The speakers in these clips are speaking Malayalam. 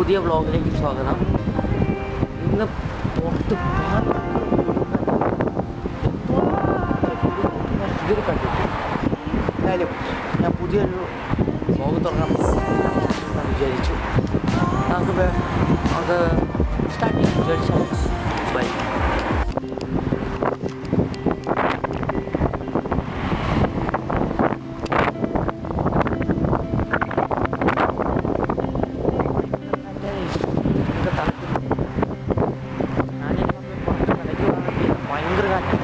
പുതിയ വ്ളോഗിലേക്ക് സ്വാഗതം. ഇന്ന് പുറത്ത് ഇതിൽ കണ്ടിട്ട് എന്തായാലും ഞാൻ പുതിയൊരു വ്ളോഗ് തുടങ്ങാൻ വിചാരിച്ചു. നമുക്ക് അത് സ്റ്റാർട്ട് ചെയ്യാൻ വിചാരിച്ചാൽ ബൈ. ഭയങ്കര കാറ്റാണ്.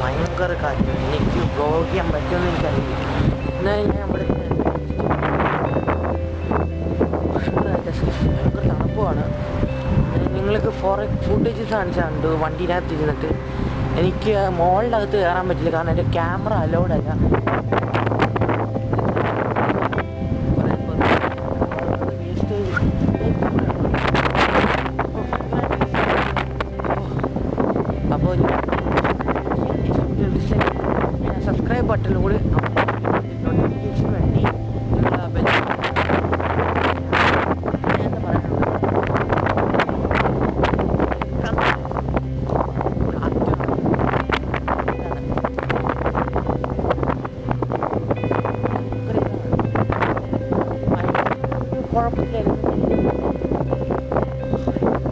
ഭയങ്കര കാറ്റ്. എനിക്ക് വ്ളോഗ് ചെയ്യാൻ പറ്റുമെന്ന് എനിക്കറിയില്ല. എന്നാൽ ഞാൻ അവിടെ ഭയങ്കര തണുപ്പമാണ്. നിങ്ങൾക്ക് ഫുട്ടേജസ് കാണിച്ചാണ്ട് വണ്ടിനകത്ത് ഇരുന്നിട്ട് എനിക്ക് മോളിൻ്റെ അകത്ത് കയറാൻ പറ്റില്ല, കാരണം എൻ്റെ ക്യാമറ അലൗഡല്ല. അപ്പോൾ സബ്സ്ക്രൈബ് ബട്ടണിൽ കൂടി നോട്ടിഫിക്കേഷൻ വേണ്ടി കുഴപ്പമില്ലായിരുന്നു.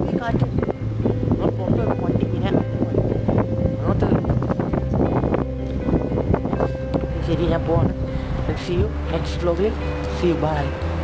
ഈ കാറ്റ് പുറത്ത് വണ്ടി ഇങ്ങനെ അങ്ങോട്ട്. ശരി, ഞാൻ പോവാണ്. See you next vlog. See you, bye.